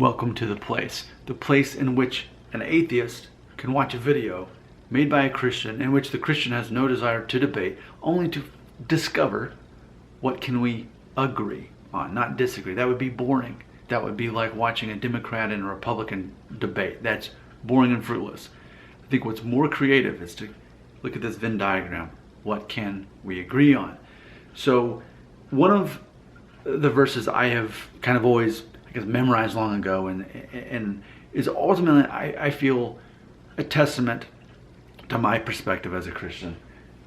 Welcome to the place in which an atheist can watch a video made by a Christian in which the Christian has no desire to debate, only to discover what can we agree on, not disagree. That would be boring. That would be like watching a Democrat and a Republican debate. That's boring and fruitless. I think what's more creative is to look at this Venn diagram. What can we agree on? So one of the verses I have kind of always, memorized long ago and is ultimately, I feel, a testament to my perspective as a Christian.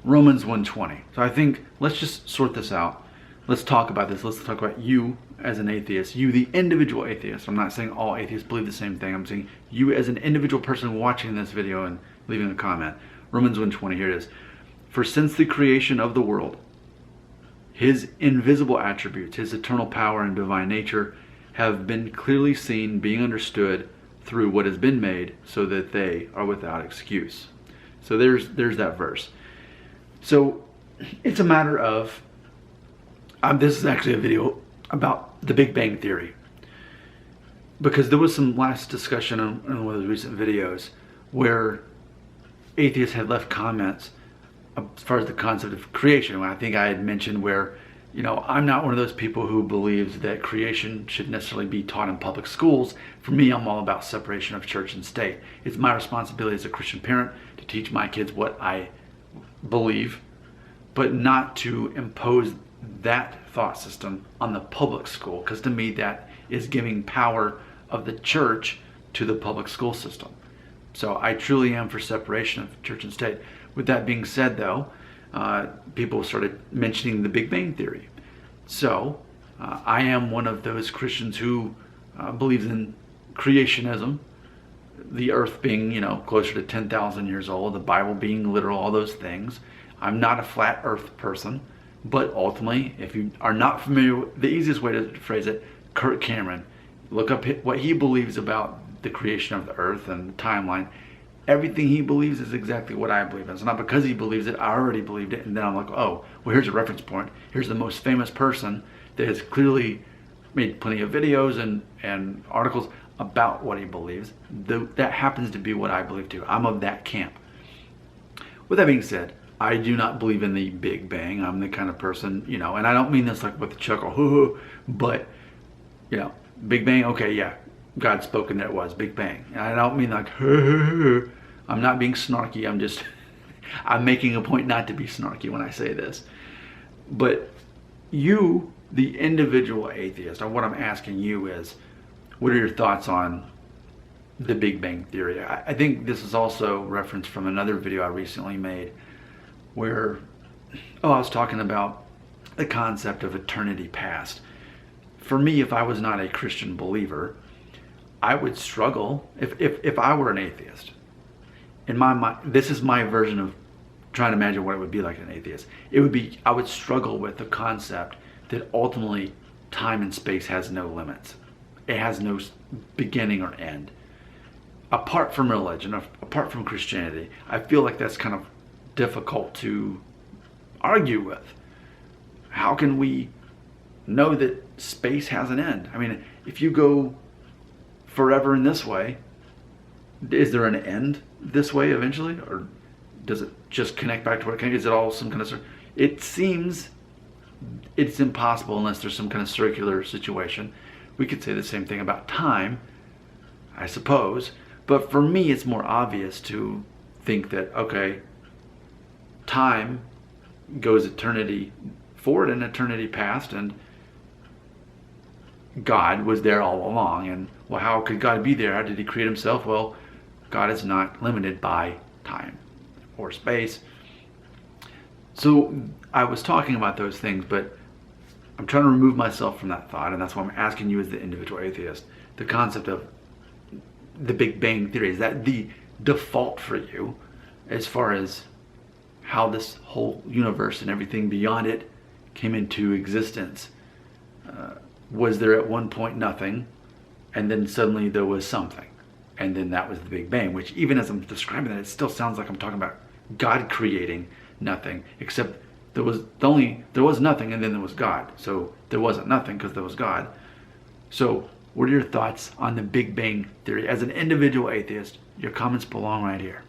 Romans 1:20. So I think let's just sort this out. Let's talk about this. Let's talk about you as an atheist, you the individual atheist. I'm not saying all atheists believe the same thing. I'm saying you as an individual person watching this video and leaving a comment. Romans 1:20, here it is. For since the creation of the world, his invisible attributes, his eternal power and divine nature have been clearly seen, being understood through what has been made, so that they are without excuse. So there's that verse. So it's a matter of, this is actually a video about the Big Bang Theory, because there was some last discussion on one of the recent videos where atheists had left comments as far as the concept of creation. I think I had mentioned where, I'm not one of those people who believes that creation should necessarily be taught in public schools. For me, I'm all about separation of church and state. It's my responsibility as a Christian parent to teach my kids what I believe, but not to impose that thought system on the public school, because to me that is giving power of the church to the public school system. So I truly am for separation of church and state. With that being said, though, people started mentioning the Big Bang Theory. So I am one of those Christians who believes in creationism, the earth being, closer to 10,000 years old, the Bible being literal, all those things. I'm not a flat earth person, but ultimately, if you are not familiar, the easiest way to phrase it, Kirk Cameron, look up what he believes about the creation of the earth and the timeline. Everything he believes is exactly what I believe. It's not because he believes it, I already believed it, and then I'm like, oh, well, here's a reference point. Here's the most famous person that has clearly made plenty of videos and articles about what he believes. That happens to be what I believe too. I'm of that camp. With that being said, I do not believe in the Big Bang. I'm the kind of person, and I don't mean this like with a chuckle, hoo-hoo, but, Big Bang, okay, yeah, God spoke and there it was, Big Bang. And I don't mean like, hoo-hoo-hoo. I'm not being snarky. I'm making a point not to be snarky when I say this. But you, the individual atheist, or what I'm asking you is, what are your thoughts on the Big Bang Theory? I think this is also referenced from another video I recently made where, I was talking about the concept of eternity past. For me, if I was not a Christian believer, I would struggle if I were an atheist. In my mind, this is my version of trying to imagine what it would be like an atheist. I would struggle with the concept that ultimately time and space has no limits. It has no beginning or end. Apart from religion, apart from Christianity, I feel like that's kind of difficult to argue with. How can we know that space has an end? I mean, if you go forever in this way, is there an end this way eventually, or does it just connect back to what it connects? Is it all some kind of, it seems it's impossible unless there's some kind of circular situation. We could say the same thing about time, I suppose, but for me it's more obvious to think that, okay, time goes eternity forward and eternity past, and God was there all along. And well, how could God be there? How did he create himself? Well, God is not limited by time or space. So I was talking about those things, but I'm trying to remove myself from that thought, and that's why I'm asking you as the individual atheist, the concept of the Big Bang Theory. Is that the default for you as far as how this whole universe and everything beyond it came into existence? Was there at one point nothing, and then suddenly there was something, and then that was the Big Bang, which even as I'm describing that, it still sounds like I'm talking about God creating nothing, except there was nothing and then there was God. So there wasn't nothing because there was God. So What are your thoughts on the Big Bang Theory? As an individual atheist, your comments belong right here.